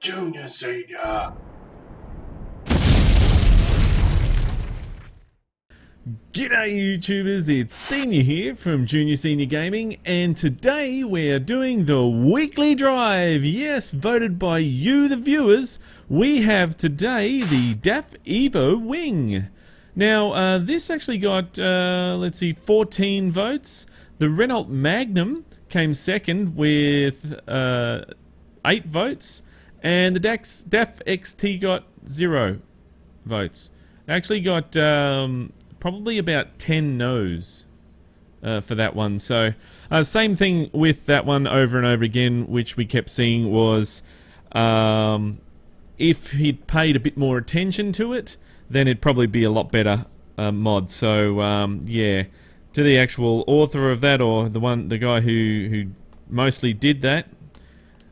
Junior Senior. G'day YouTubers, it's Senior here from Junior Senior Gaming, and today we're doing the weekly drive. Yes, voted by you the viewers. We have today the DAF Evo Wing. Now this actually got, let's see, 14 votes. The Renault Magnum came second with 8 votes, and the DAF XT got 0 votes. Actually got probably about 10 no's for that one. So same thing with that one over and over again, which we kept seeing was if he'd paid a bit more attention to it, then it'd probably be a lot better mod. So yeah, to the actual author of that, or the guy who mostly did that,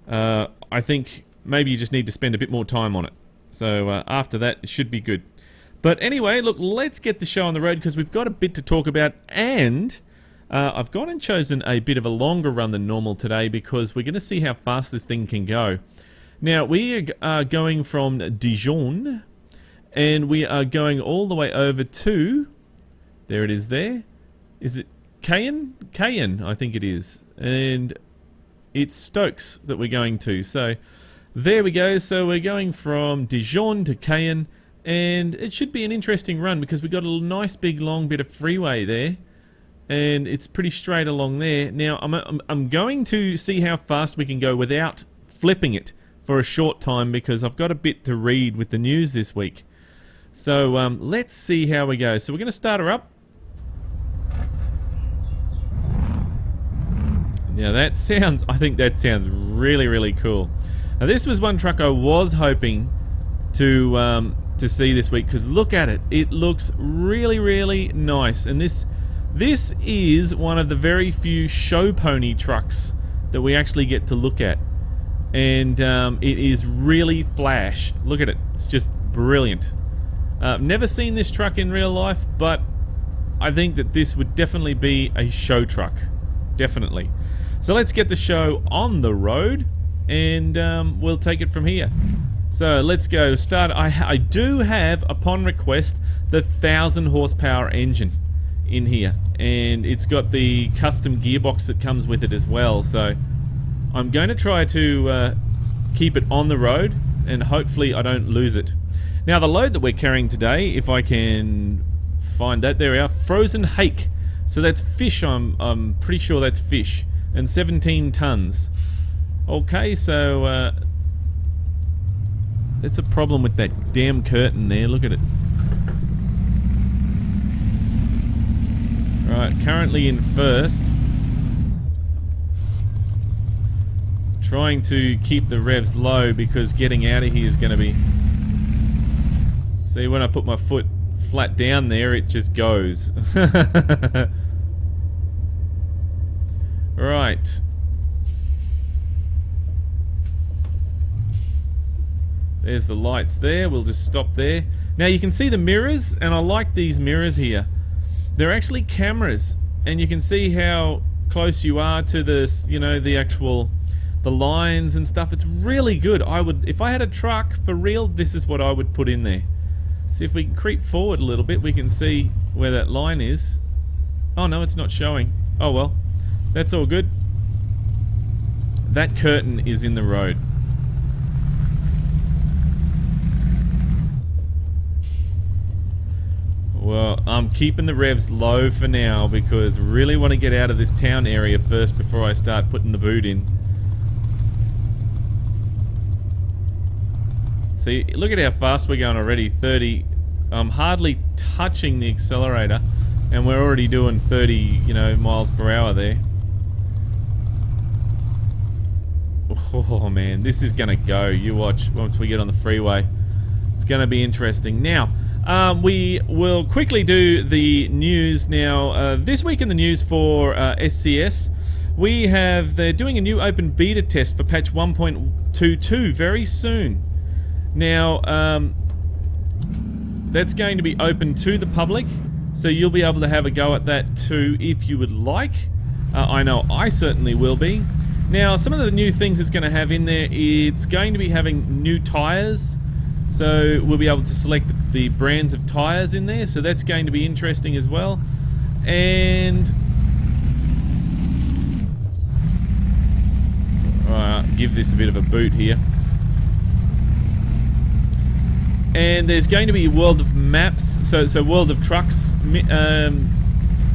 I think maybe you just need to spend a bit more time on it. So after that, it should be good. But anyway, look, let's get the show on the road because we've got a bit to talk about, and I've gone and chosen a bit of a longer run than normal today because we're going to see how fast this thing can go. Now, we are going from Dijon, and we are going all the way over to, there it is there, is it Caen? Caen, I think it is, and it's Stokes that we're going to. So there we go, so we're going from Dijon to Caen. And it should be an interesting run because we've got a nice big long bit of freeway there, and it's pretty straight along there. Now I'm going to see how fast we can go without flipping it for a short time because I've got a bit to read with the news this week. So let's see how we go. So we're going to start her up. Now that sounds, I think that sounds really, really cool. Now this was one truck I was hoping to see this week because look at it. It looks really, really nice, and this is one of the very few show pony trucks that we actually get to look at, and it is really flash. Look at it. It's just brilliant. Never seen this truck in real life, but I think that this would definitely be a show truck. Definitely. So let's get the show on the road, and we'll take it from here. So let's go start. I do have, upon request, the 1000 horsepower engine in here, and it's got the custom gearbox that comes with it as well. So I'm going to try to keep it on the road, and hopefully I don't lose it. Now the load that we're carrying today, if I can find that, there we are, frozen hake. So that's fish. I'm pretty sure that's fish, and 17 tons. Okay, so that's a problem with that damn curtain there. Look at it. Right, currently in first. Trying to keep the revs low because getting out of here is going to be... See, when I put my foot flat down there, it just goes. Right. There's the lights there. We'll just stop there. Now you can see the mirrors, and I like these mirrors here. They're actually cameras, and you can see how close you are to this, you know, the lines and stuff. It's really good. If I had a truck for real, this is what I would put in there. See if we can creep forward a little bit. We can see where that line is. Oh no, it's not showing. Oh well, that's all good. That curtain is in the road. Well, I'm keeping the revs low for now because I really want to get out of this town area first before I start putting the boot in. See, look at how fast we're going already, 30. I'm hardly touching the accelerator, and we're already doing 30, you know, miles per hour there. Oh man, this is gonna go. You watch once we get on the freeway. It's gonna be interesting. Now, we will quickly do the news now. This week in the news for SCS, they're doing a new open beta test for patch 1.22 very soon. Now, that's going to be open to the public, so you'll be able to have a go at that too if you would like. I know I certainly will be. Now, some of the new things it's going to have in there, it's going to be having new tyres. So we'll be able to select the brands of tyres in there. So that's going to be interesting as well. And give this a bit of a boot here. And there's going to be World of Maps, so World of Trucks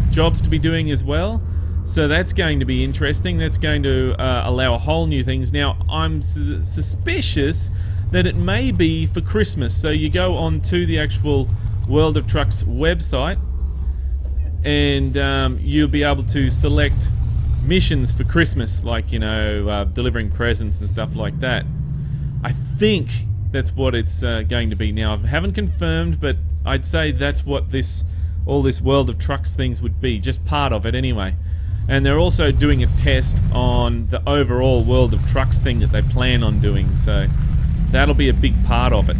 jobs to be doing as well. So that's going to be interesting. That's going to allow a whole new things. Now, I'm suspicious that it may be for Christmas. So you go on to the actual World of Trucks website, and you'll be able to select missions for Christmas, like, you know, delivering presents and stuff like that. I think that's what it's going to be. Now, I haven't confirmed, but I'd say that's what all this World of Trucks things would be, just part of it anyway. And they're also doing a test on the overall World of Trucks thing that they plan on doing, so that'll be a big part of it.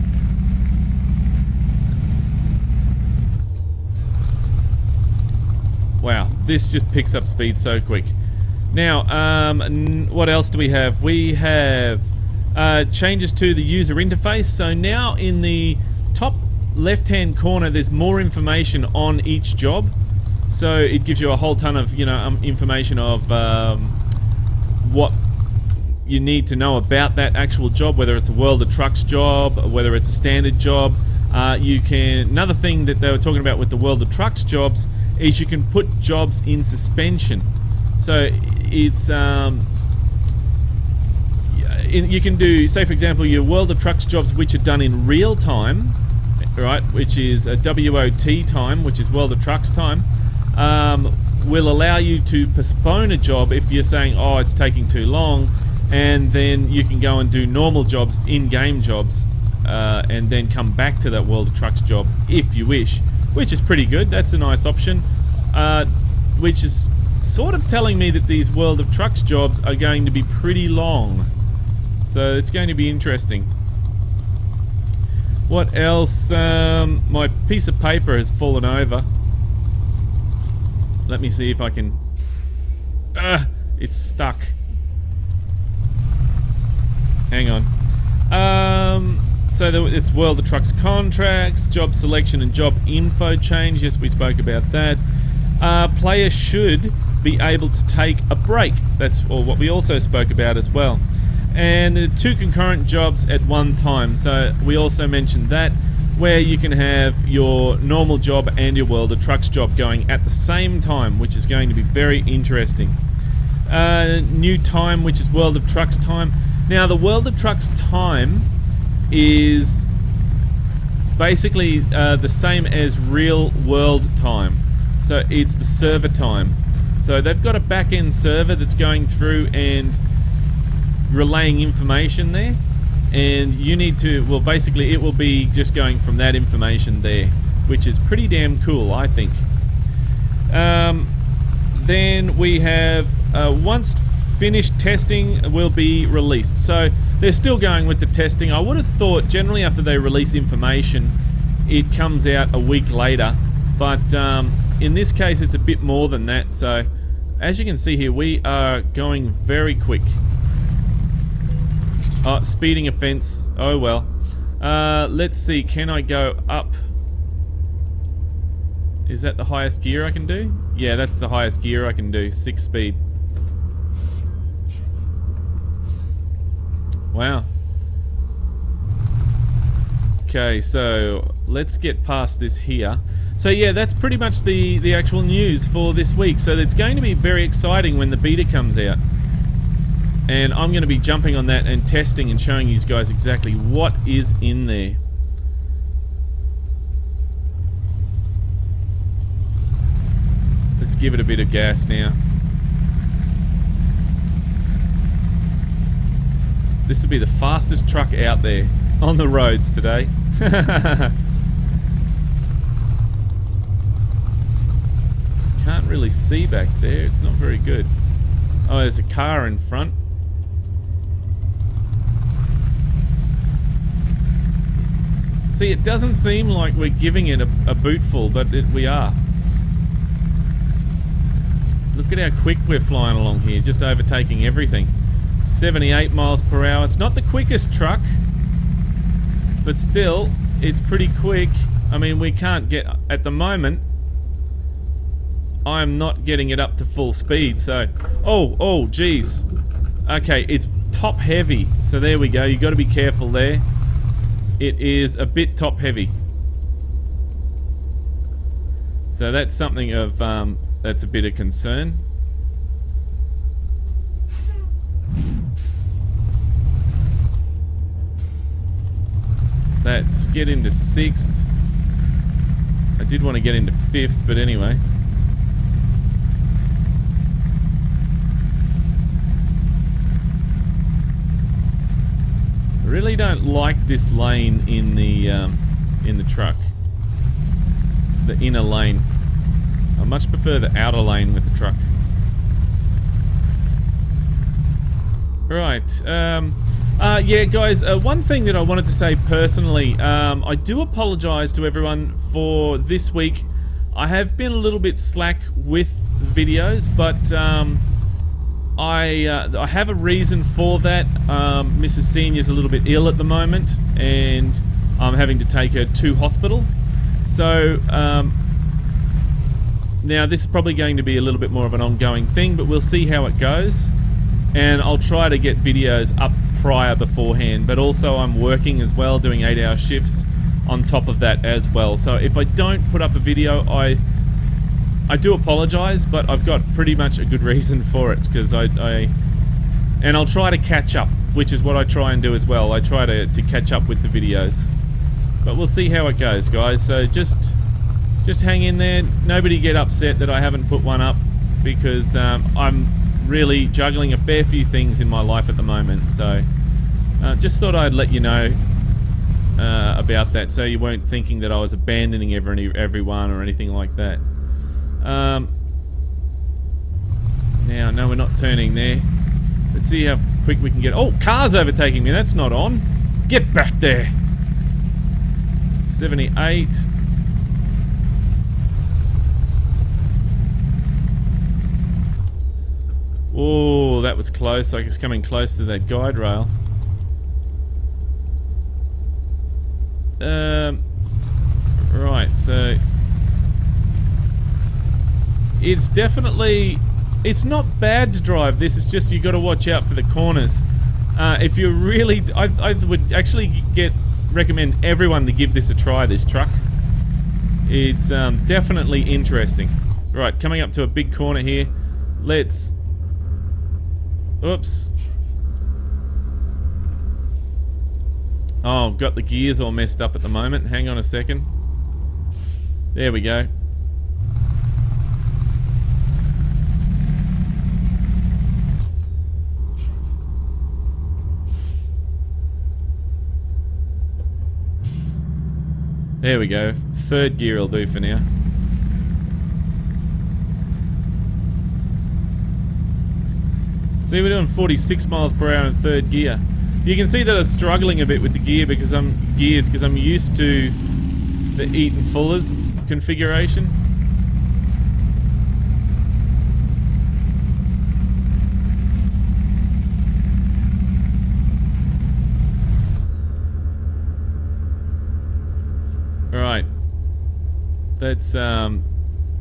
Wow, this just picks up speed so quick. Now, what else do we have? We have changes to the user interface. So now in the top left-hand corner, there's more information on each job. So it gives you a whole ton of, you know, information of what you need to know about that actual job, whether it's a World of Trucks job, whether it's a standard job. Another thing that they were talking about with the World of Trucks jobs is you can put jobs in suspension. So it's you can do, say for example, your World of Trucks jobs which are done in real time, right, which is a WOT time, which is World of Trucks time, will allow you to postpone a job if you're saying, oh, it's taking too long, and then you can go and do normal jobs, in-game jobs, and then come back to that World of Trucks job if you wish, which is pretty good. That's a nice option, which is sort of telling me that these World of Trucks jobs are going to be pretty long. So it's going to be interesting. What else? My piece of paper has fallen over. Let me see if I can... it's stuck. Hang on. So it's World of Trucks contracts, job selection and job info change. Yes, we spoke about that. Player should be able to take a break. That's what we also spoke about as well. And there are 2 concurrent jobs at one time. So we also mentioned that, where you can have your normal job and your World of Trucks job going at the same time, which is going to be very interesting. New time, which is World of Trucks time. Now, the World of Trucks time is basically the same as real world time. So it's the server time. So they've got a back-end server that's going through and relaying information there, and you need to, well, basically it will be just going from that information there, which is pretty damn cool, I think. Then we have once finished testing will be released. So they're still going with the testing. I would have thought generally after they release information it comes out a week later, but in this case it's a bit more than that. So as you can see here, we are going very quick. Oh, speeding offense. Oh well. Let's see, can I go up? Is that the highest gear I can do? Yeah, that's the highest gear I can do. 6 speed. Wow. Okay, so let's get past this here. So yeah, that's pretty much the actual news for this week. So it's going to be very exciting when the beta comes out. And I'm going to be jumping on that and testing and showing you guys exactly what is in there. Let's give it a bit of gas now. This will be the fastest truck out there on the roads today. Can't really see back there, it's not very good. Oh, there's a car in front. See, it doesn't seem like we're giving it a bootful, but we are. Look at how quick we're flying along here, just overtaking everything. 78 miles per hour. It's not the quickest truck, but still, it's pretty quick. I mean, we can't get, at the moment, I'm not getting it up to full speed, so... Oh, geez. Okay, it's top heavy, so there we go. You got to be careful there. It is a bit top heavy. So that's something of, that's a bit of concern. Let's get into 6th. I did want to get into 5th, but anyway. I really don't like this lane in the truck. The inner lane. I much prefer the outer lane with the truck. Right. Yeah, guys, one thing that I wanted to say personally, I do apologize to everyone for this week. I have been a little bit slack with videos, but I have a reason for that. Mrs. Senior's a little bit ill at the moment, and I'm having to take her to hospital. So, now this is probably going to be a little bit more of an ongoing thing, but we'll see how it goes. And I'll try to get videos up prior beforehand, but also I'm working as well, doing 8-hour shifts on top of that as well. So if I don't put up a video, I do apologize, but I've got pretty much a good reason for it, because and I'll try to catch up, which is what I try and do as well. I try to catch up with the videos, but we'll see how it goes, guys. So just hang in there. Nobody get upset that I haven't put one up, because I'm really juggling a fair few things in my life at the moment. So just thought I'd let you know about that, so you weren't thinking that I was abandoning everyone or anything like that. Now, no, we're not turning there. Let's see how quick we can get. Oh, car's overtaking me. That's not on. Get back there. 78. Oh, that was close. Like it's coming close to that guide rail. Right, so it's definitely, it's not bad to drive this. It's just you got to watch out for the corners. If you're really, I would actually recommend everyone to give this a try. This truck, it's definitely interesting. Right, coming up to a big corner here. Let's. Oops. Oh, I've got the gears all messed up at the moment. Hang on a second. There we go. There we go. 3rd gear will do for now. See, we're doing 46 miles per hour in 3rd gear. You can see that I'm struggling a bit with the gears because I'm used to the Eaton Fuller's configuration. Right. That's yeah,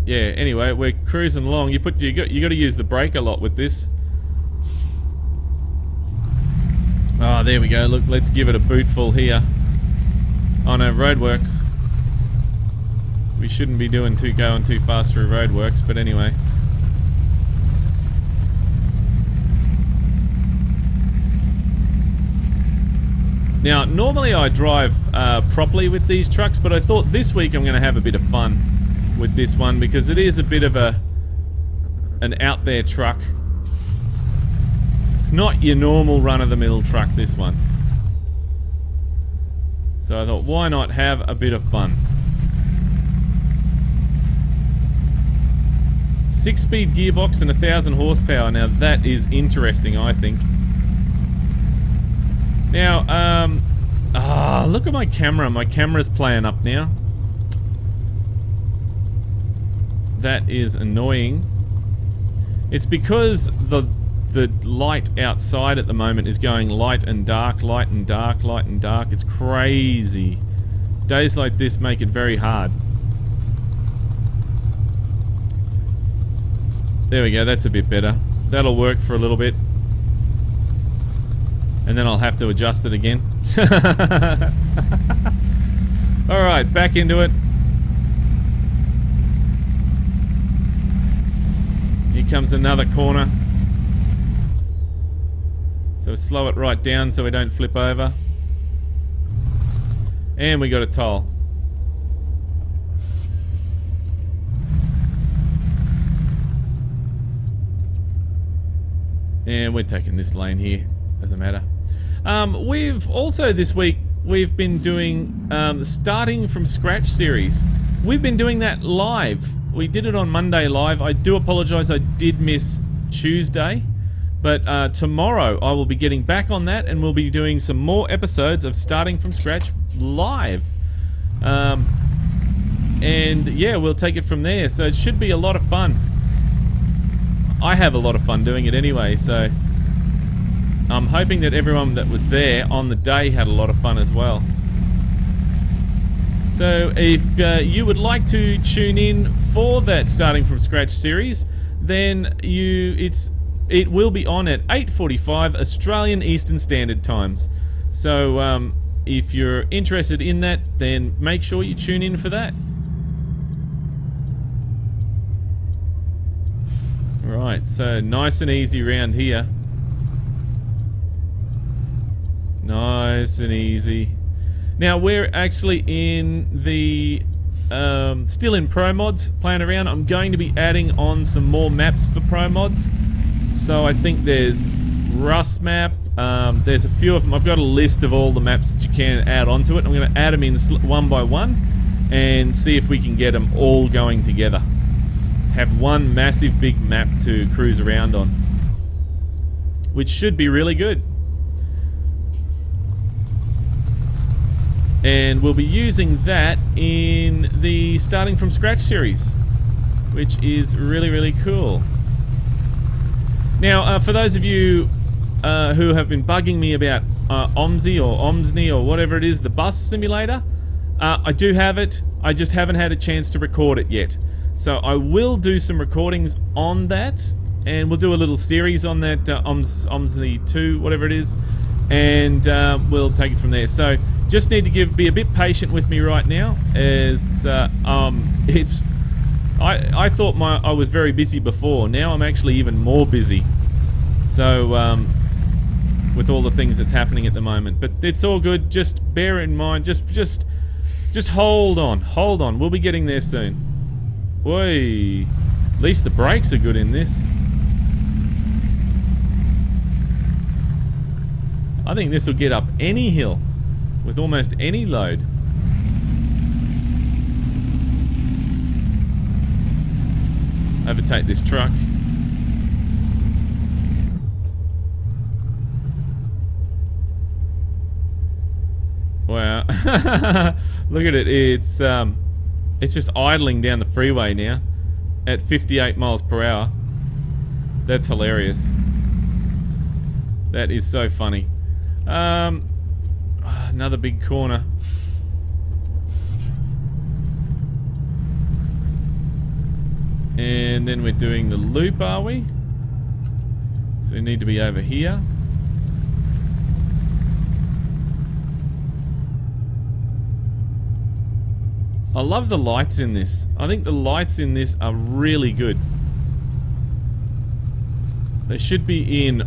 anyway, we're cruising along. You got to use the brake a lot with this. Oh, there we go. Look, let's give it a bootful here. Oh no, roadworks. We shouldn't be going too fast through roadworks, but anyway. Now, normally I drive properly with these trucks, but I thought this week I'm going to have a bit of fun with this one because it is a bit of an out there truck. It's not your normal run-of-the-mill truck, this one. So I thought, why not have a bit of fun? 6-speed gearbox and 1,000 horsepower. Now that is interesting, I think. Now, look at my camera. My camera's playing up now. That is annoying. It's because the the light outside at the moment is going light and dark, light and dark, light and dark. It's crazy. Days like this make it very hard. There we go, that's a bit better. That'll work for a little bit. And then I'll have to adjust it again. Alright, back into it. Here comes another corner. So slow it right down so we don't flip over. And we got a toll. And we're taking this lane here, doesn't matter. We've also this week, we've been doing starting from scratch series. We've been doing that live. We did it on Monday live. I do apologize, I did miss Tuesday. But tomorrow I will be getting back on that and we'll be doing some more episodes of starting from scratch live. And yeah, we'll take it from there. So it should be a lot of fun. I have a lot of fun doing it anyway, so I'm hoping that everyone that was there on the day had a lot of fun as well. So if you would like to tune in for that starting from scratch series, then it will be on at 8:45 Australian Eastern Standard Times. So if you're interested in that, then make sure you tune in for that. Right, so nice and easy round here. Nice and easy. Now we're actually in the still in Pro Mods, playing around. I'm going to be adding on some more maps for Pro Mods. So I think there's Rust map. There's a few of them. I've got a list of all the maps that you can add onto it. I'm going to add them in one by one and see if we can get them all going together. Have one massive big map to cruise around on, which should be really good. And we'll be using that in the starting from scratch series, which is really, really cool. Now, for those of you who have been bugging me about OMSI or OMSNI or whatever it is, the bus simulator, I do have it. I just haven't had a chance to record it yet. So I will do some recordings on that, and we'll do a little series on that OMSNI 2, whatever it is, and we'll take it from there. So just need to be a bit patient with me right now, as I thought I was very busy before. Now I'm actually even more busy. So with all the things that's happening at the moment, but it's all good. Just bear in mind. Just hold on. We'll be getting there soon. Boy, at least the brakes are good in this. I think this will get up any hill with almost any load. Overtake this truck. Wow. Look at it. It's just idling down the freeway now at 58 miles per hour. That's hilarious. That is so funny. Another big corner. And then we're doing the loop, are we? So we need to be over here. I love the lights in this. I think the lights in this are really good. They should be in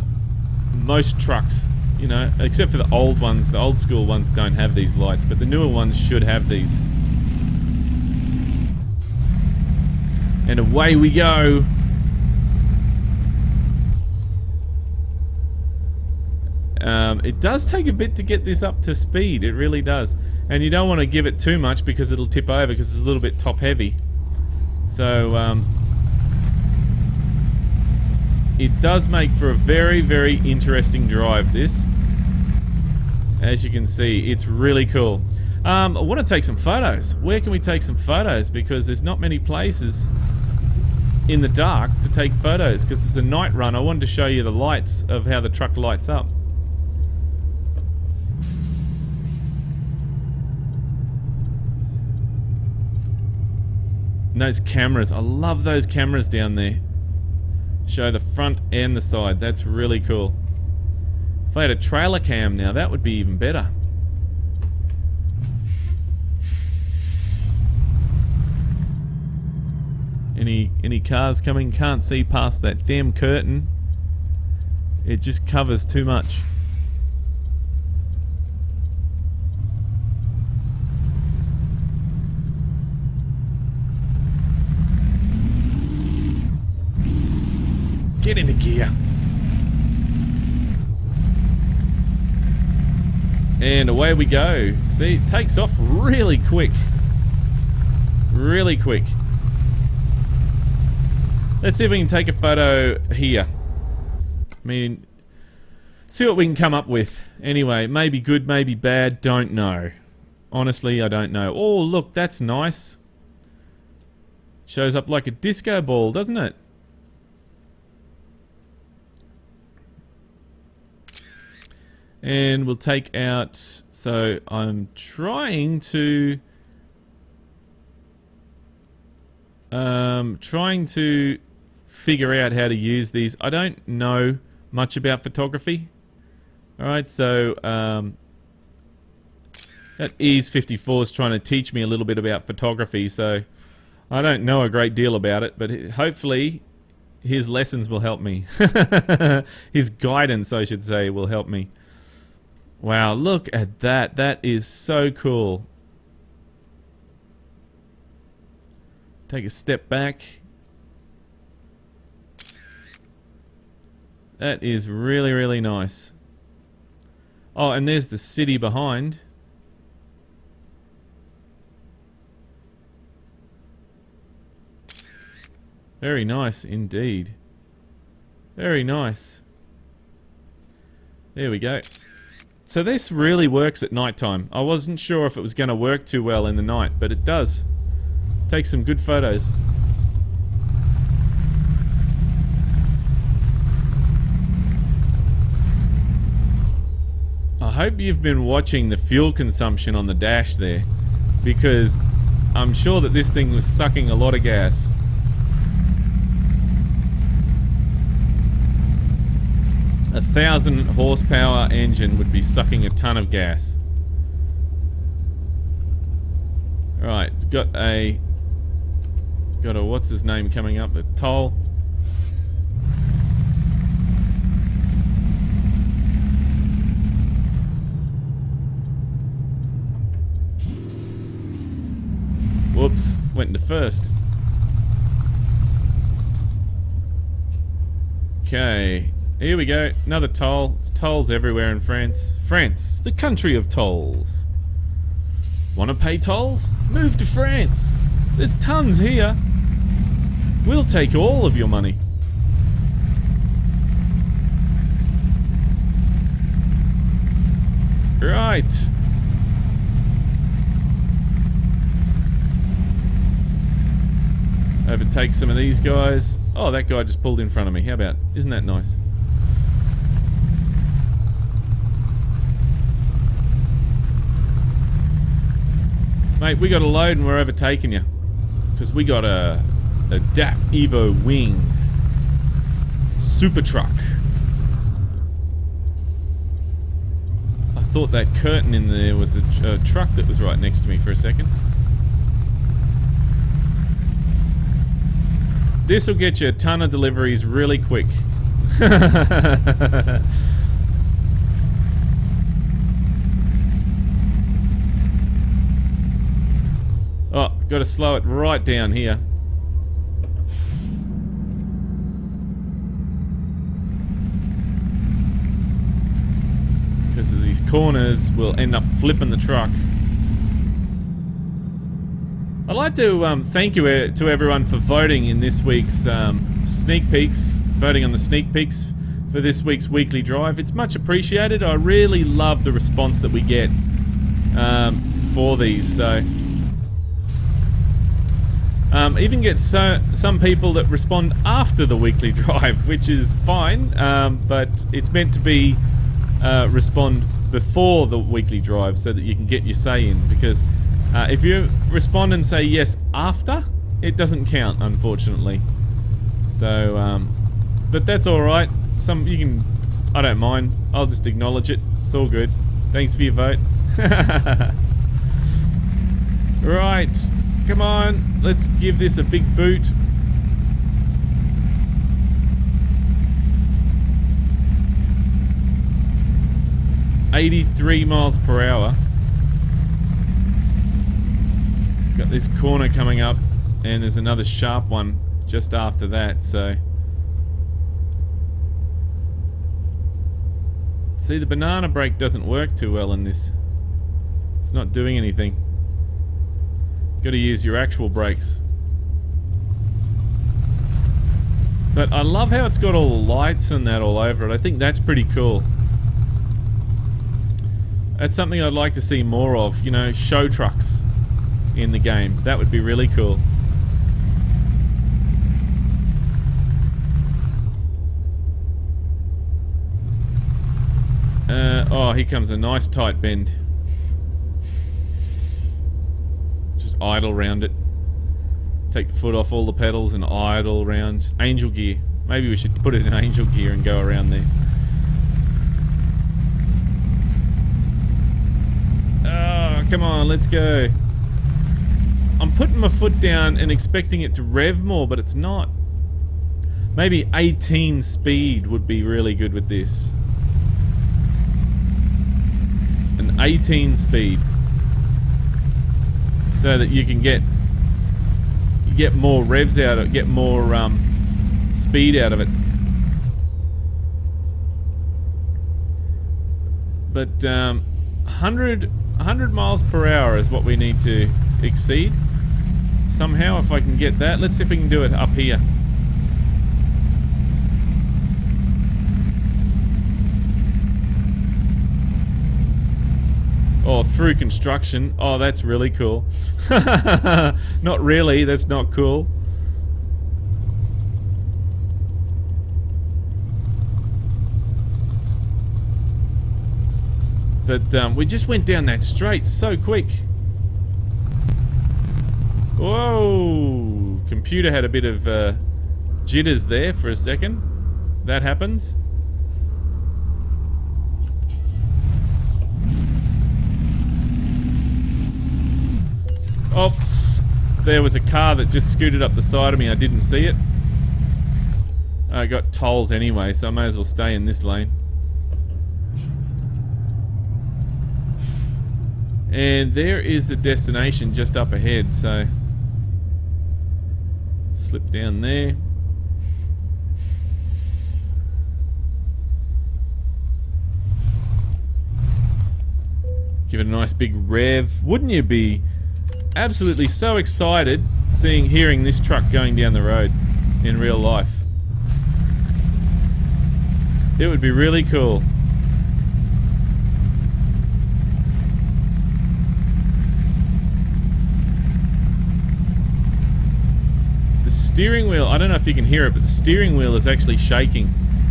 most trucks, you know, except for the old ones. The old school ones don't have these lights, but the newer ones should have these. And away we go. It does take a bit to get this up to speed. It really does. And you don't want to give it too much because it'll tip over because it's a little bit top heavy. So it does make for a very, very interesting drive, this. As you can see, it's really cool. I want to take some photos. Where can we take some photos? Because there's not many places. in the dark to take photos because it's a night run. I wanted to show you the lights of how the truck lights up. And those cameras, I love those cameras down there. Show the front and the side. That's really cool. If I had a trailer cam now, that would be even better. Any cars coming? Can't see past that damn curtain. It just covers too much. Get into gear. And away we go. See, it takes off really quick. Really quick. Let's see if we can take a photo here. I mean, see what we can come up with. Anyway, maybe good, maybe bad, don't know. Honestly, I don't know. Oh, look, that's nice. Shows up like a disco ball, doesn't it? And we'll take out, so I'm trying to figure out how to use these. I don't know much about photography. Alright, so that EASE54 is trying to teach me a little bit about photography, so I don't know a great deal about it, but hopefully his lessons will help me. His guidance, I should say, will help me. Wow, look at that. That is so cool. Take a step back. That is really, really nice. Oh, and there's the city behind. Very nice indeed. Very nice. There we go. So this really works at night time. I wasn't sure if it was going to work too well in the night, but it does. Take some good photos. I hope you've been watching the fuel consumption on the dash there, because I'm sure that this thing was sucking a lot of gas. A 1,000 horsepower engine would be sucking a ton of gas. Right, got a what's his name coming up? A toll. Whoops, went into first. Okay, here we go. Another toll. It's tolls everywhere in France. France, the country of tolls. Want to pay tolls? Move to France. There's tons here. We'll take all of your money. Right. Overtake some of these guys. Oh, that guy just pulled in front of me. How about? Isn't that nice? Mate, we got a load and we're overtaking you. Because we got a DAF Evo Wing. It's a super truck. I thought that curtain in there was a truck that was right next to me for a second. This will get you a ton of deliveries really quick. Oh, got to slow it right down here. Because of these corners, we'll end up flipping the truck. I'd like to thank you to everyone for voting in this week's sneak peeks, voting on the sneak peeks for this week's weekly drive. It's much appreciated. I really love the response that we get for these. So Even get some people that respond after the weekly drive, which is fine, but it's meant to be respond before the weekly drive so that you can get your say in, because if you respond and say yes after, it doesn't count, unfortunately. So, but that's alright. I don't mind. I'll just acknowledge it. It's all good. Thanks for your vote. Right. Come on. Let's give this a big boot. $83 miles per hour. Got this corner coming up, and there's another sharp one just after that, so... See, the banana brake doesn't work too well in this. It's not doing anything. Got to use your actual brakes. But I love how it's got all the lights and that all over it. I think that's pretty cool. That's something I'd like to see more of, you know, show trucks in the game. That would be really cool. Oh, here comes a nice tight bend. Just idle round it. Take the foot off all the pedals and idle round. Angel gear. Maybe we should put it in angel gear and go around there. Oh, come on, let's go. I'm putting my foot down and expecting it to rev more, but it's not. Maybe 18 speed would be really good with this. An 18 speed. So that you can get more revs out of it, get more speed out of it. But 100 miles per hour is what we need to exceed. Somehow, if I can get that. Let's see if we can do it up here. Oh, through construction. Oh, that's really cool. Not really, that's not cool. But we just went down that straight so quick. Whoa! Computer had a bit of jitters there for a second. That happens. Oops, there was a car that just scooted up the side of me. I didn't see it. I got tolls anyway, so I may as well stay in this lane. And there is the destination just up ahead, so slip down there. Give it a nice big rev. Wouldn't you be absolutely so excited hearing this truck going down the road in real life? It would be really cool. The steering wheel, I don't know if you can hear it, but the steering wheel is actually shaking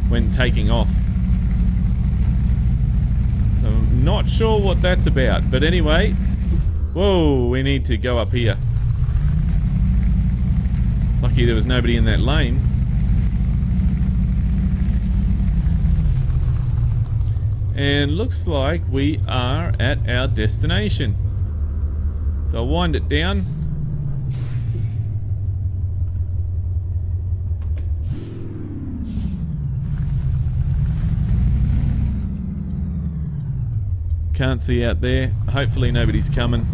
when taking off. So I'm not sure what that's about, but anyway. Whoa, we need to go up here. Lucky there was nobody in that lane. And looks like we are at our destination. So I'll wind it down. Can't see out there. Hopefully nobody's coming.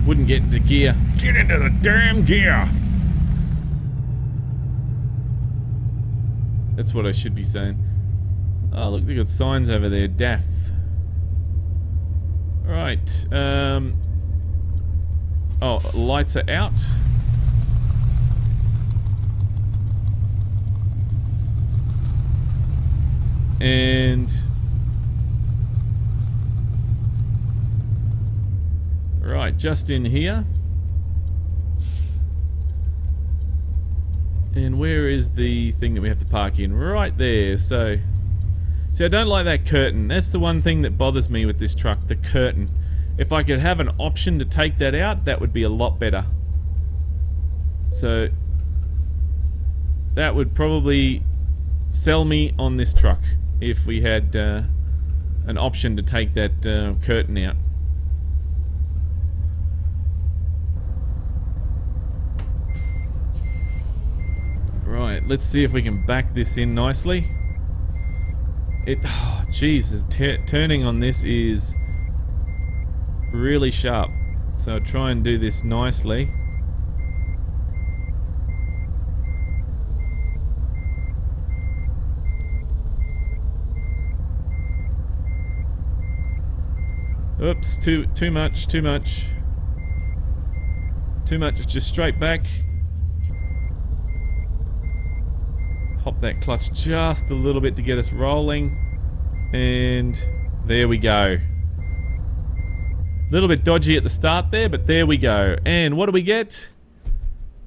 Wouldn't get into gear. Get into the damn gear! That's what I should be saying. Oh, look, they got signs over there. DAF. Right. Oh, lights are out. And Right, just in here. And where is the thing that we have to park in? Right there. So, see, I don't like that curtain. That's the one thing that bothers me with this truck, the curtain. If I could have an option to take that out, that would be a lot better. So, that would probably sell me on this truck if we had an option to take that curtain out. Right, let's see if we can back this in nicely. Oh, Jesus, turning on this is really sharp. So I'll try and do this nicely. Oops, too much. Too much, just straight back. Pop that clutch just a little bit to get us rolling. And there we go. A little bit dodgy at the start there, but there we go. And what do we get?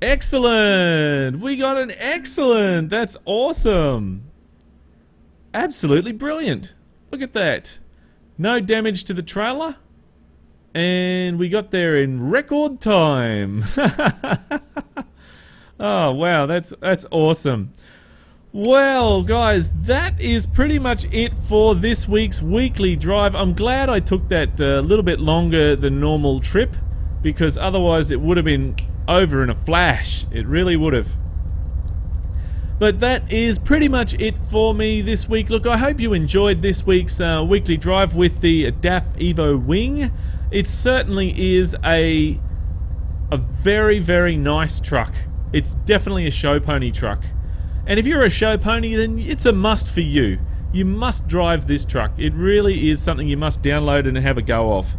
Excellent! We got an excellent! That's awesome! Absolutely brilliant. Look at that. No damage to the trailer. And we got there in record time. Oh, wow, that's awesome. Well, guys, that is pretty much it for this week's weekly drive. I'm glad I took that little bit longer than normal trip, because otherwise it would have been over in a flash. It really would have. But that is pretty much it for me this week. Look, I hope you enjoyed this week's weekly drive with the DAF Evo Wing. It certainly is a very, very nice truck. It's definitely a show pony truck. And if you're a show pony, then it's a must for you. You must drive this truck. It really is something you must download and have a go of.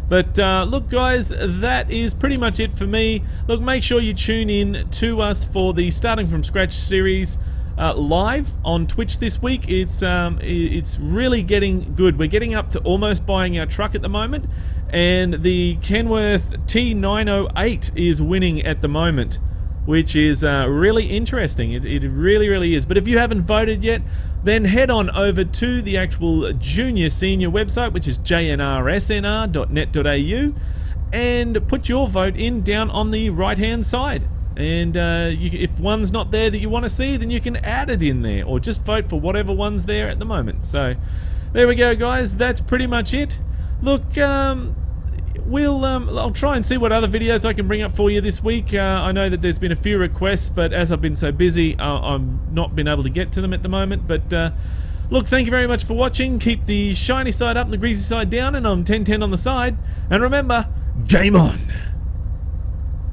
But look, guys, that is pretty much it for me. Look, make sure you tune in to us for the Starting From Scratch series live on Twitch this week. It's really getting good. We're getting up to almost buying our truck at the moment. And the Kenworth T908 is winning at the moment, which is really interesting. It really, really is. But if you haven't voted yet, then head on over to the actual junior senior website, which is JNR-SNR.net.au, and put your vote in down on the right hand side. And if one's not there that you want to see, then you can add it in there, or just vote for whatever one's there at the moment. So there we go, guys. That's pretty much it. Look, I'll try and see what other videos I can bring up for you this week. I know that there's been a few requests, but as I've been so busy, I've not been able to get to them at the moment. But look, thank you very much for watching. Keep the shiny side up and the greasy side down, and I'm 1010 on the side. And remember, game on!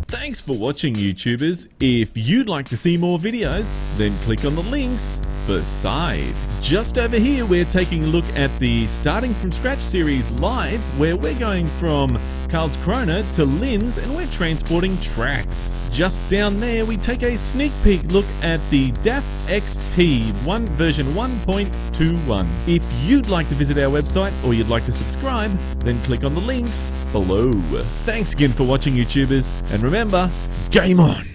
Thanks for watching, YouTubers. If you'd like to see more videos, then click on the links beside. Just over here, we're taking a look at the Starting From Scratch series live, where we're going from Karlskrona to Linz, and we're transporting tracks. Just down there, we take a sneak peek look at the DAF XT version 1.21. If you'd like to visit our website, or you'd like to subscribe, then click on the links below. Thanks again for watching, YouTubers, and remember, game on!